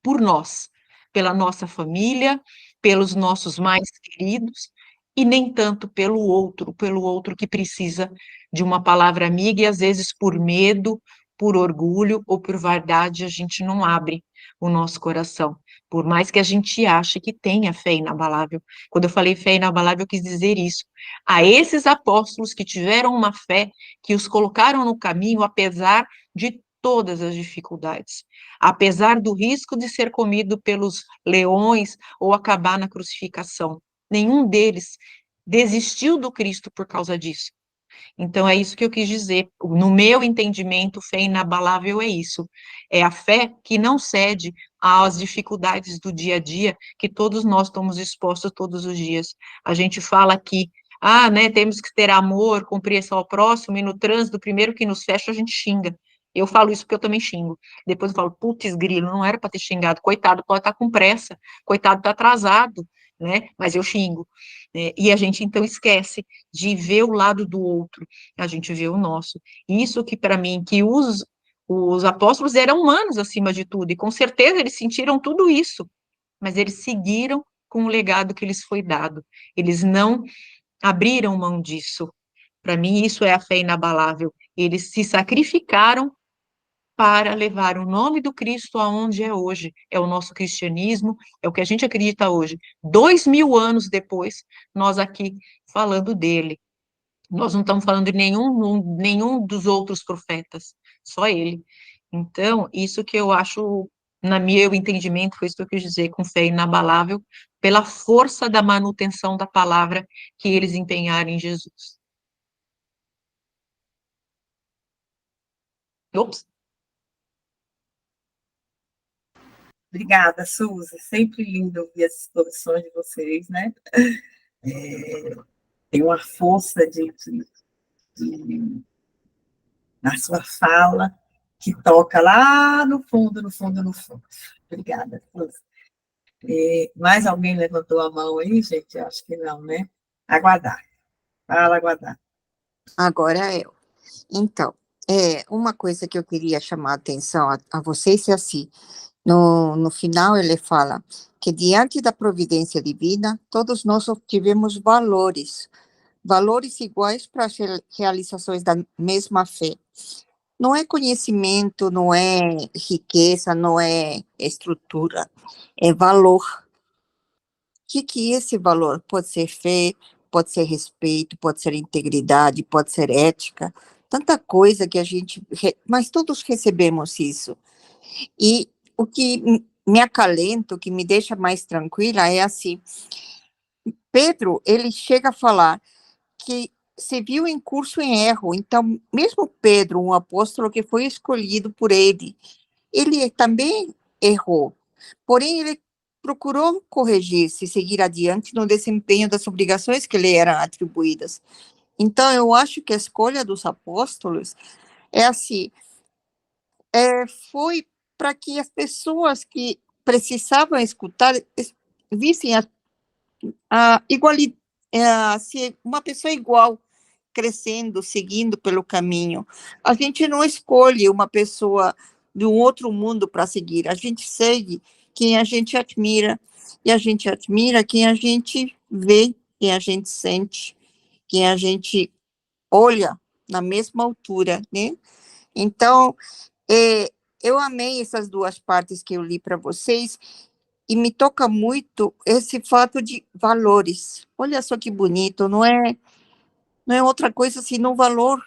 por nós, pela nossa família, pelos nossos mais queridos, e nem tanto pelo outro que precisa de uma palavra amiga, e às vezes por medo, por orgulho ou por vaidade, a gente não abre o nosso coração, por mais que a gente ache que tenha fé inabalável. Quando eu falei fé inabalável, eu quis dizer isso. A esses apóstolos que tiveram uma fé, que os colocaram no caminho, apesar de todas as dificuldades, apesar do risco de ser comido pelos leões ou acabar na crucificação. Nenhum deles desistiu do Cristo por causa disso. Então, é isso que eu quis dizer. No meu entendimento, fé inabalável é isso. É a fé que não cede às dificuldades do dia a dia, que todos nós estamos expostos todos os dias. A gente fala aqui, né, temos que ter amor, compreensão ao próximo, e no trânsito, primeiro que nos fecha, a gente xinga. Eu falo isso porque eu também xingo. Depois eu falo, putz, grilo, não era para ter xingado. Coitado, pode estar com pressa. Coitado, está atrasado, né? Mas eu xingo. E a gente, então, esquece de ver o lado do outro. A gente vê o nosso. Isso que, para mim, que os apóstolos eram humanos, acima de tudo. E, com certeza, eles sentiram tudo isso. Mas eles seguiram com o legado que lhes foi dado. Eles não abriram mão disso. Para mim, isso é a fé inabalável. Eles se sacrificaram para levar o nome do Cristo aonde é hoje. É o nosso cristianismo, é o que a gente acredita hoje. 2000 anos depois, nós aqui falando dele. Nós não estamos falando de nenhum dos outros profetas, só ele. Então, isso que eu acho, na meu entendimento, foi isso que eu quis dizer com fé inabalável, pela força da manutenção da palavra que eles empenharam em Jesus. Ops. Obrigada, Suzy. Sempre lindo ouvir as exposições de vocês, né? Tem uma força na sua fala que toca lá no fundo, no fundo, no fundo. Obrigada, Suzy. Mais alguém levantou a mão aí, gente? Acho que não, né? Aguardar. Fala, aguardar. Agora eu. Então, uma coisa que eu queria chamar a atenção a vocês é assim, no final ele fala que diante da providência divina, todos nós obtivemos valores valores iguais para as realizações da mesma fé. Não é conhecimento, não é riqueza, não é estrutura, é valor. O que é esse valor? Pode ser fé, pode ser respeito, pode ser integridade, pode ser ética, tanta coisa que a gente... Mas todos recebemos isso. E o que me acalenta, o que me deixa mais tranquila é assim, Pedro, ele chega a falar que se viu em curso em erro, então, mesmo Pedro, um apóstolo que foi escolhido por ele também errou, porém ele procurou corrigir-se, seguir adiante no desempenho das obrigações que lhe eram atribuídas. Então, eu acho que a escolha dos apóstolos é assim, foi para que as pessoas que precisavam escutar vissem se uma pessoa igual crescendo, seguindo pelo caminho. A gente não escolhe uma pessoa de um outro mundo para seguir, a gente segue quem a gente admira, e a gente admira quem a gente vê, quem a gente sente, quem a gente olha na mesma altura, né? Então, eu amei essas duas partes que eu li para vocês, e me toca muito esse fato de valores. Olha só que bonito, não é outra coisa senão valor.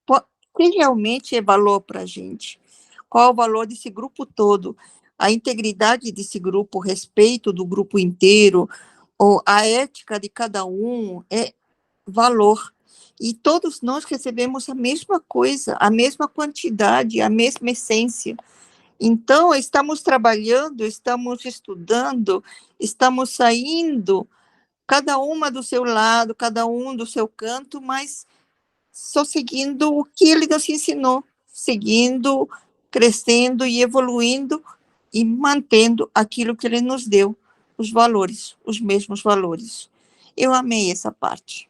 O que realmente é valor para a gente? Qual o valor desse grupo todo? A integridade desse grupo, o respeito do grupo inteiro, ou a ética de cada um é valor. E todos nós recebemos a mesma coisa, a mesma quantidade, a mesma essência. Então, estamos trabalhando, estamos estudando, estamos saindo, cada uma do seu lado, cada um do seu canto, mas só seguindo o que ele nos ensinou, seguindo, crescendo e evoluindo e mantendo aquilo que ele nos deu, os valores, os mesmos valores. Eu amei essa parte.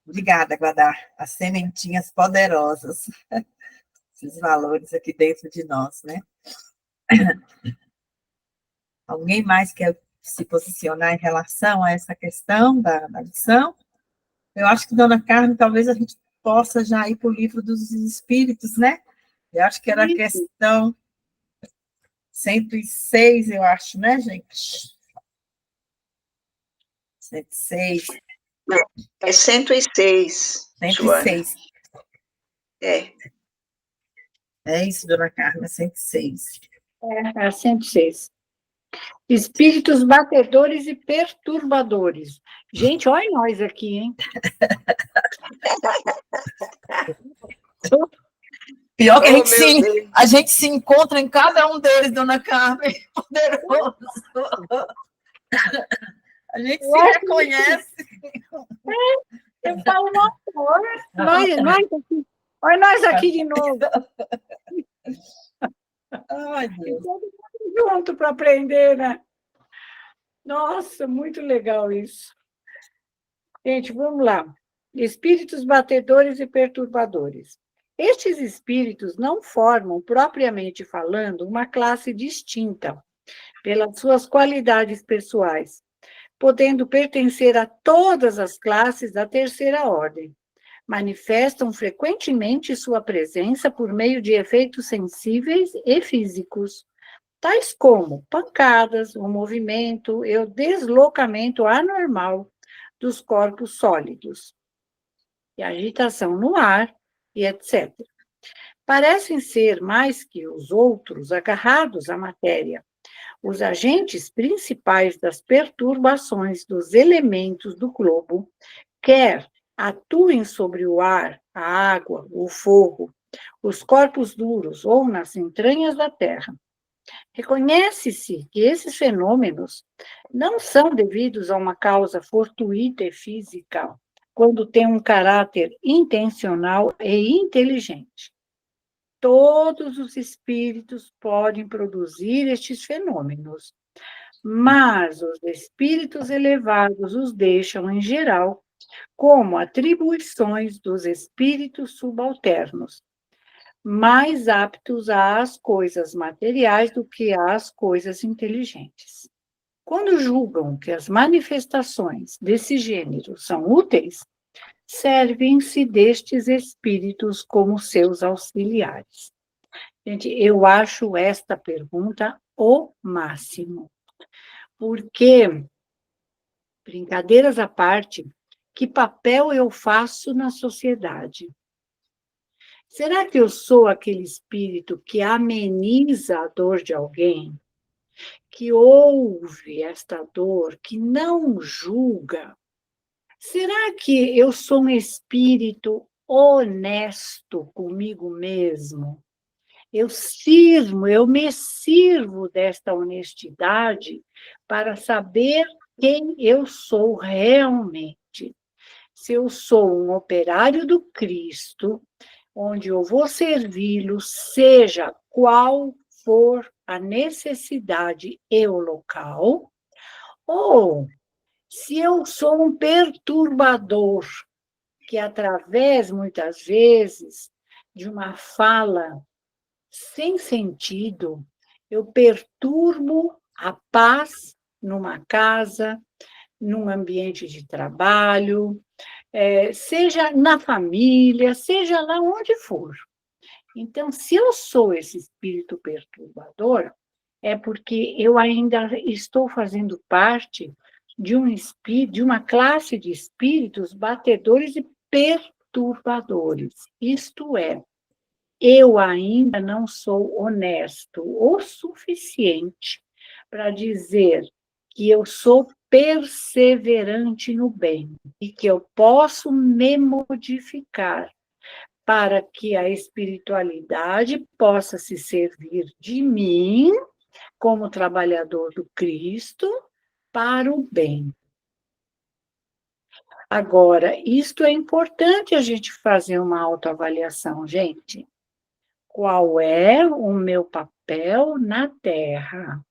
Obrigada, Guadar. As sementinhas poderosas, esses valores aqui dentro de nós, né? Alguém mais quer se posicionar em relação a essa questão da lição? Eu acho que, dona Carmen, talvez a gente possa já ir para o livro dos Espíritos, né? Eu acho que era a questão 106, eu acho, né, gente? 106. É 106, 106. É. É isso, dona Carmen, 106. É 106. Espíritos batedores e perturbadores. Gente, olha nós aqui, hein? Pior que a gente se encontra em cada um deles, dona Carmen. Poderoso. A gente se reconhece. Eu falo, olha nós aqui de novo. Ai, Deus. Junto para aprender, né? Nossa, muito legal isso. Gente, vamos lá. Espíritos batedores e perturbadores. Estes espíritos não formam, propriamente falando, uma classe distinta pelas suas qualidades pessoais, podendo pertencer a todas as classes da terceira ordem. Manifestam frequentemente sua presença por meio de efeitos sensíveis e físicos, tais como pancadas, o movimento e o deslocamento anormal dos corpos sólidos, e agitação no ar, e etc. Parecem ser, mais que os outros, agarrados à matéria, os agentes principais das perturbações dos elementos do globo, quer atuem sobre o ar, a água, o fogo, os corpos duros ou nas entranhas da terra. Reconhece-se que esses fenômenos não são devidos a uma causa fortuita e física, quando têm um caráter intencional e inteligente. Todos os espíritos podem produzir estes fenômenos, mas os espíritos elevados os deixam, em geral, como atribuições dos espíritos subalternos, mais aptos às coisas materiais do que às coisas inteligentes. Quando julgam que as manifestações desse gênero são úteis, servem-se destes espíritos como seus auxiliares. Gente, eu acho esta pergunta o máximo, porque, brincadeiras à parte, que papel eu faço na sociedade? Será que eu sou aquele espírito que ameniza a dor de alguém, que ouve esta dor, que não julga? Será que eu sou um espírito honesto comigo mesmo? Eu me sirvo desta honestidade para saber quem eu sou realmente. Se eu sou um operário do Cristo, onde eu vou servi-lo, seja qual for a necessidade e o local, ou se eu sou um perturbador, que através, muitas vezes, de uma fala sem sentido, eu perturbo a paz numa casa, num ambiente de trabalho, seja na família, seja lá onde for. Então, se eu sou esse espírito perturbador, é porque eu ainda estou fazendo parte de uma classe de espíritos batedores e perturbadores. Isto é, eu ainda não sou honesto o suficiente para dizer que eu sou perseverante no bem e que eu posso me modificar para que a espiritualidade possa se servir de mim como trabalhador do Cristo para o bem. Agora, isto é importante a gente fazer uma autoavaliação, gente. Qual é o meu papel na Terra?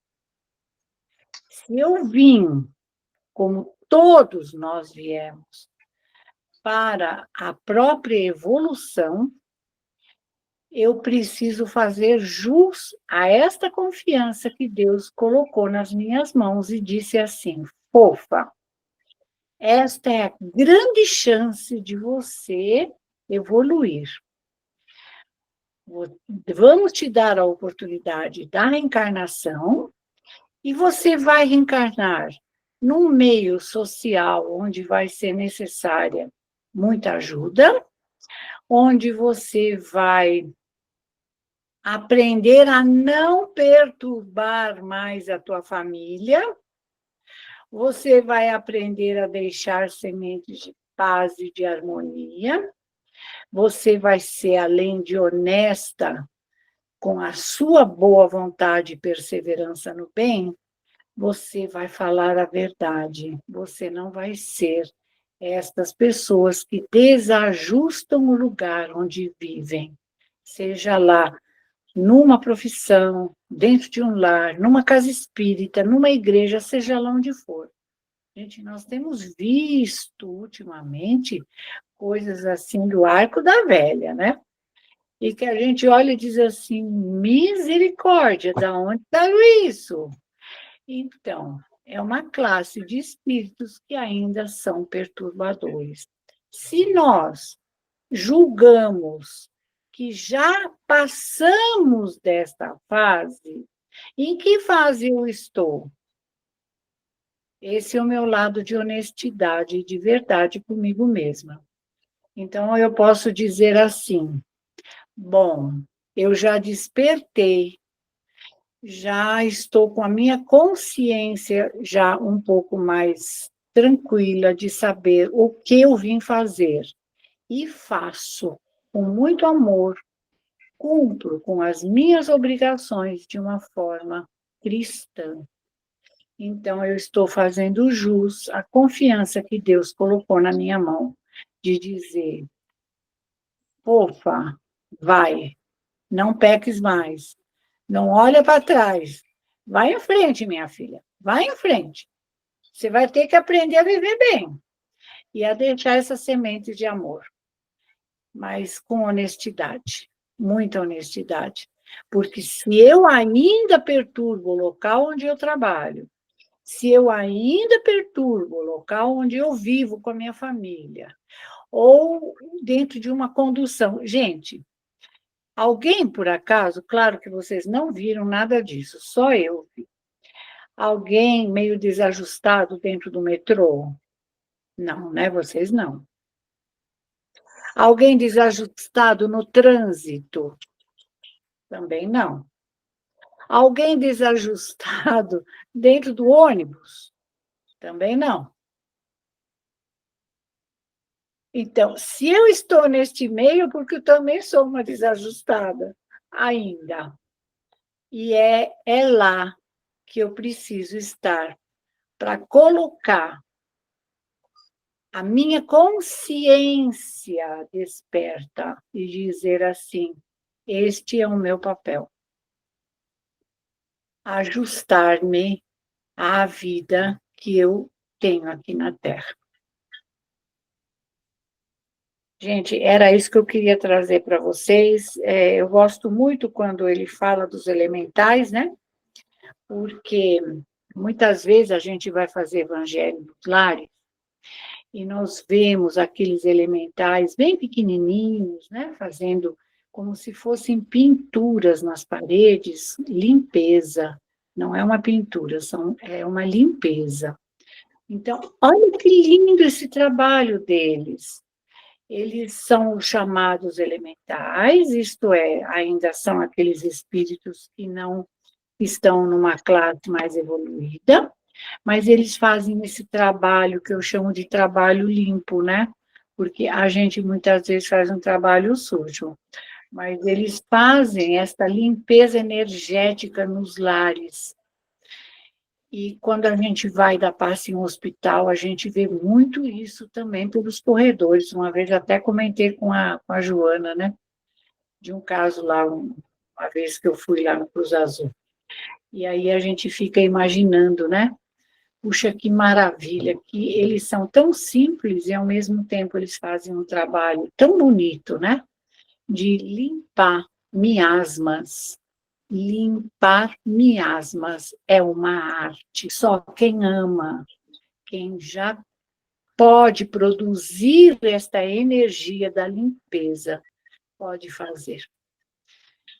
Se eu vim, como todos nós viemos, para a própria evolução, eu preciso fazer jus a esta confiança que Deus colocou nas minhas mãos e disse assim: fofa, esta é a grande chance de você evoluir. Vamos te dar a oportunidade da reencarnação e você vai reencarnar num meio social onde vai ser necessária muita ajuda, onde você vai aprender a não perturbar mais a tua família, você vai aprender a deixar sementes de paz e de harmonia, você vai ser, além de honesta, com a sua boa vontade e perseverança no bem, você vai falar a verdade, você não vai ser estas pessoas que desajustam o lugar onde vivem, seja lá numa profissão, dentro de um lar, numa casa espírita, numa igreja, seja lá onde for. Gente, nós temos visto ultimamente coisas assim do arco da velha, né? E que a gente olha e diz assim, misericórdia, da onde saiu isso? Então, é uma classe de espíritos que ainda são perturbadores. Se nós julgamos que já passamos desta fase, em que fase eu estou? Esse é o meu lado de honestidade e de verdade comigo mesma. Então, eu posso dizer assim, bom, eu já despertei, já estou com a minha consciência já um pouco mais tranquila de saber o que eu vim fazer. E faço com muito amor, cumpro com as minhas obrigações de uma forma cristã. Então, eu estou fazendo jus à confiança que Deus colocou na minha mão, de dizer, opa, vai, não peques mais, não olha para trás, vai em frente, minha filha, vai em frente. Você vai ter que aprender a viver bem e a deixar essa semente de amor, mas com honestidade, muita honestidade. Porque se eu ainda perturbo o local onde eu trabalho, se eu ainda perturbo o local onde eu vivo com a minha família, ou dentro de uma condução. Gente, alguém, por acaso, claro que vocês não viram nada disso, só eu vi. Alguém meio desajustado dentro do metrô? Não, né? Vocês não. Alguém desajustado no trânsito? Também não. Alguém desajustado dentro do ônibus? Também não. Então, se eu estou neste meio, porque eu também sou uma desajustada ainda. E é lá que eu preciso estar para colocar a minha consciência desperta e dizer assim: este é o meu papel. Ajustar-me à vida que eu tenho aqui na Terra. Gente, era isso que eu queria trazer para vocês. Eu gosto muito quando ele fala dos elementais, né? Porque muitas vezes a gente vai fazer evangelho dos lares e nós vemos aqueles elementais bem pequenininhos, né? Fazendo como se fossem pinturas nas paredes, limpeza. Não é uma pintura, é uma limpeza. Então, olha que lindo esse trabalho deles. Eles são chamados elementais, isto é, ainda são aqueles espíritos que não estão numa classe mais evoluída, mas eles fazem esse trabalho que eu chamo de trabalho limpo, né? Porque a gente muitas vezes faz um trabalho sujo, mas eles fazem esta limpeza energética nos lares. E quando a gente vai dar passe em um hospital, a gente vê muito isso também pelos corredores. Uma vez até comentei com a Joana, né? De um caso lá, uma vez que eu fui lá no Cruz Azul. E aí a gente fica imaginando, né? Puxa, que maravilha, que eles são tão simples e, ao mesmo tempo, eles fazem um trabalho tão bonito, né? De limpar miasmas. Limpar miasmas é uma arte. Só quem ama, quem já pode produzir esta energia da limpeza, pode fazer.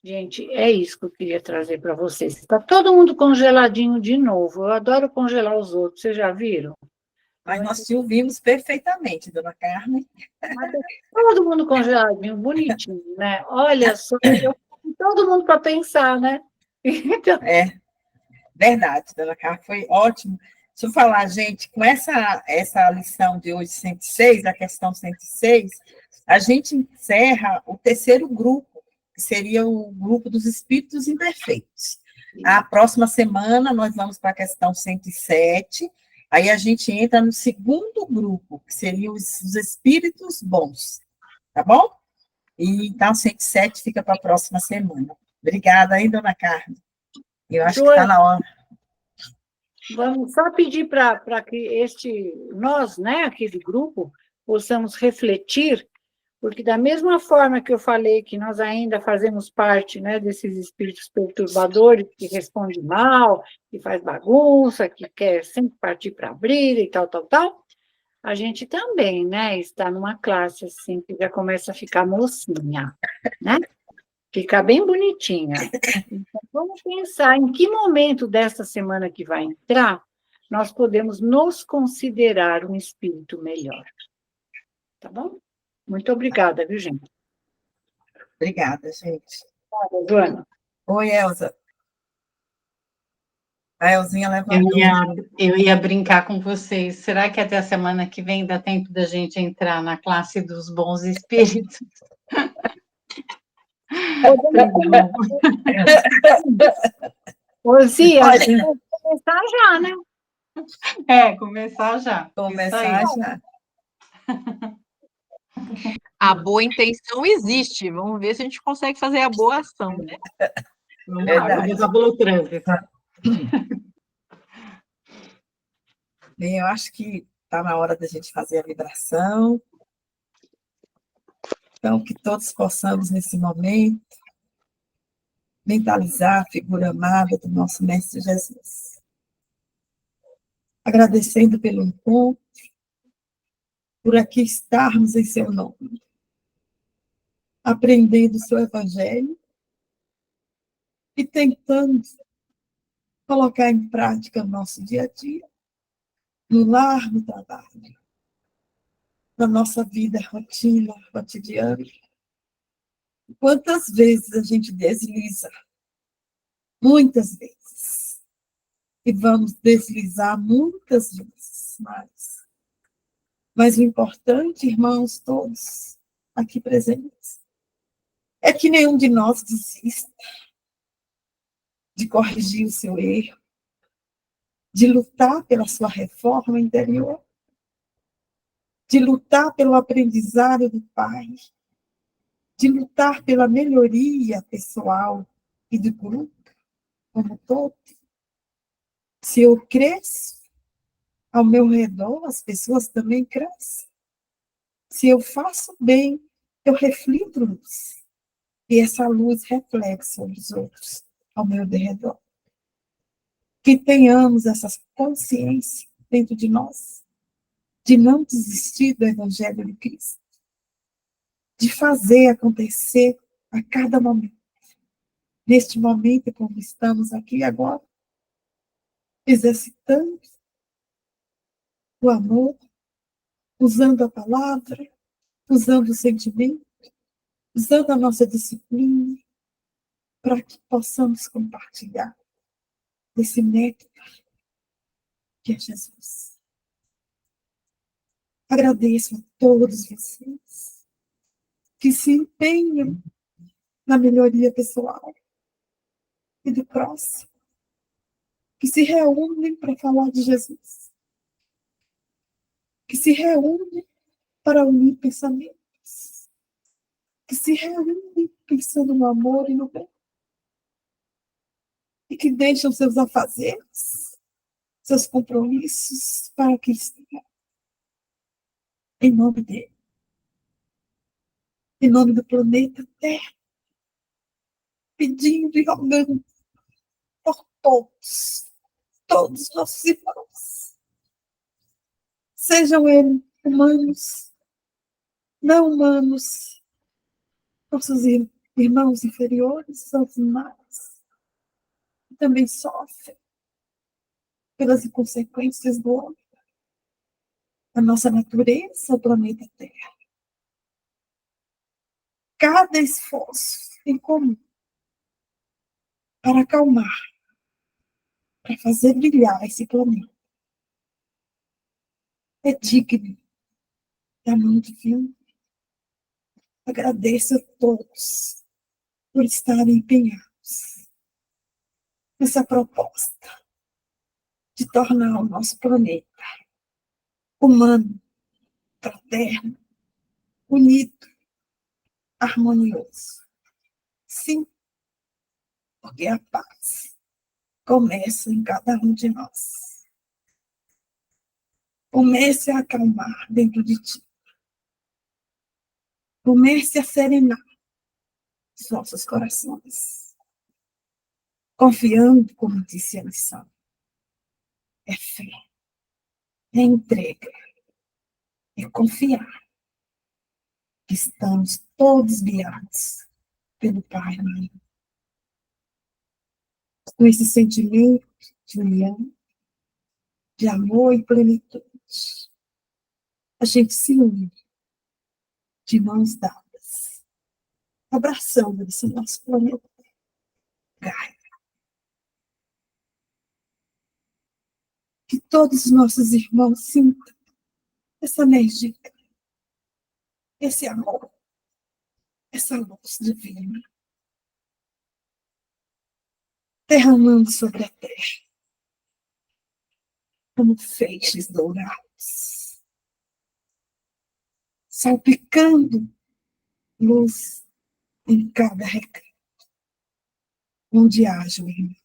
Gente, é isso que eu queria trazer para vocês. Está todo mundo congeladinho de novo. Eu adoro congelar os outros, vocês já viram? Mas nós te ouvimos perfeitamente, dona Carmen. Todo mundo congeladinho, bonitinho, né? Olha só, todo mundo para pensar, né? Então... É, verdade, dona Carmen, foi ótimo. Deixa eu falar, gente, com essa lição de hoje, 106, a questão 106, a gente encerra o terceiro grupo, que seria o grupo dos espíritos imperfeitos. A próxima semana, nós vamos para a questão 107, aí a gente entra no segundo grupo, que seriam os espíritos bons, tá bom? E então, 107 fica para a próxima semana. Obrigada, hein, dona Carmen? Eu acho que está na hora. Vamos só pedir para que nós, né, aquele grupo, possamos refletir, porque da mesma forma que eu falei que nós ainda fazemos parte, né, desses espíritos perturbadores, que responde mal, que faz bagunça, que quer sempre partir para a briga e tal, a gente também, né, está numa classe assim, que já começa a ficar mocinha, né? Ficar bem bonitinha. Então, vamos pensar em que momento desta semana que vai entrar nós podemos nos considerar um espírito melhor. Tá bom? Muito obrigada, viu, gente? Obrigada, gente. Obrigada, Joana. Oi, Elza. A Elzinha levantou. Eu ia brincar com vocês. Será que até a semana que vem dá tempo da gente entrar na classe dos bons espíritos? Ô, Zia, a gente vai começar já, né? Começar já. Começar já. A boa intenção existe. Vamos ver se a gente consegue fazer a boa ação, né? Vamos lá, começar pelo trânsito. Bem, eu acho que está na hora da gente fazer a vibração. Então, que todos possamos, nesse momento, mentalizar a figura amada do nosso Mestre Jesus. agradecendo pelo encontro, por aqui estarmos em seu nome, aprendendo o seu evangelho e tentando colocar em prática o nosso dia a dia, no lar, no trabalho, na nossa vida, rotina, cotidiana. Quantas vezes a gente desliza? Muitas vezes. E vamos deslizar muitas vezes mais. Mas o importante, irmãos todos aqui presentes, é que nenhum de nós desista de corrigir o seu erro, de lutar pela sua reforma interior, de lutar pelo aprendizado do Pai, de lutar pela melhoria pessoal e do grupo como todo. Se eu cresço, ao meu redor as pessoas também crescem. Se eu faço bem, eu reflito luz. E essa luz reflete sobre os outros ao meu redor. Que tenhamos essa consciência dentro de nós, de não desistir do Evangelho de Cristo, de fazer acontecer a cada momento. Neste momento, como estamos aqui agora, exercitando o amor, usando a palavra, usando o sentimento, usando a nossa disciplina, para que possamos compartilhar desse método que é Jesus. Agradeço a todos vocês que se empenham na melhoria pessoal e do próximo, que se reúnem para falar de Jesus, que se reúnem para unir pensamentos, que se reúnem pensando no amor e no bem, e que deixam seus afazeres, seus compromissos para Cristo, em nome dele, em nome do planeta Terra, pedindo e rogando por todos os nossos irmãos, sejam eles humanos, não humanos, nossos irmãos inferiores, os animais, que também sofrem pelas consequências do homem, a nossa natureza, o planeta Terra. Cada esforço em comum para acalmar, para fazer brilhar esse planeta, é digno da mão divina. Agradeço a todos por estarem empenhados nessa proposta de tornar o nosso planeta humano, fraterno, unido, harmonioso. Sim, porque a paz começa em cada um de nós. Comece a acalmar dentro de ti. Comece a serenar os nossos corações. Confiando, como disse a lição, é fé, é entrega, é confiar que estamos todos guiados pelo Pai Mãe. Com esse sentimento de união, de amor e plenitude, a gente se une de mãos dadas, abraçando esse nosso planeta Gaia. Que todos os nossos irmãos sintam essa energia, esse amor, essa luz divina, derramando sobre a terra, como feixes dourados, salpicando luz em cada recanto, onde haja o irmão.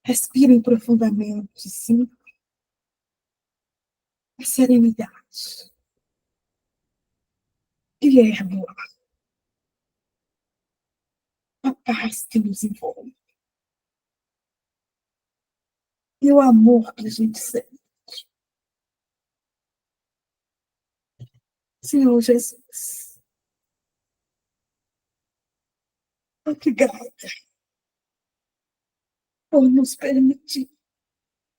Respirem profundamente, sim, a serenidade que ergue o ar, a paz que nos envolve. e o amor que a gente sente. Senhor Jesus, obrigada por nos permitir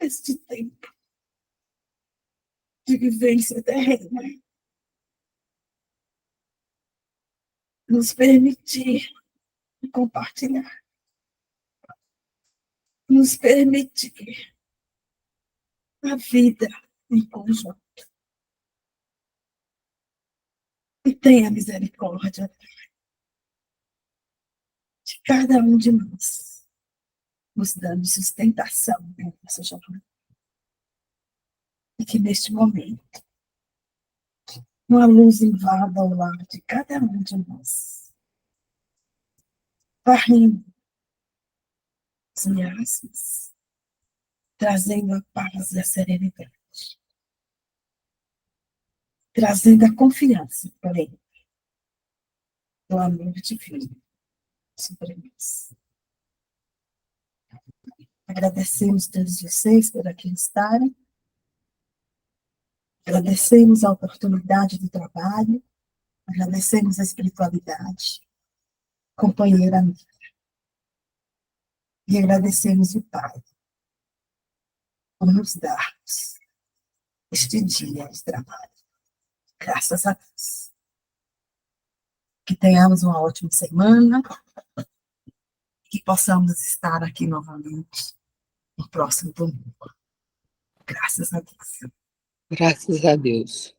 este tempo de vivência terrena, nos permitir compartilhar, nos permitir a vida em conjunto. E tenha misericórdia de cada um de nós, nos dando sustentação na nossa jornada. E que neste momento, uma luz invada ao lar de cada um de nós, varrendo os miasmas, trazendo a paz e a serenidade, trazendo a confiança plena do amor divino sobre nós. Agradecemos a todos vocês por aqui estarem, agradecemos a oportunidade de trabalho, agradecemos a espiritualidade, companheira amiga, e agradecemos o Pai por nos darmos este dia de trabalho. Graças a Deus. Que tenhamos uma ótima semana, que possamos estar aqui novamente no próximo domingo. Graças a Deus. Graças a Deus.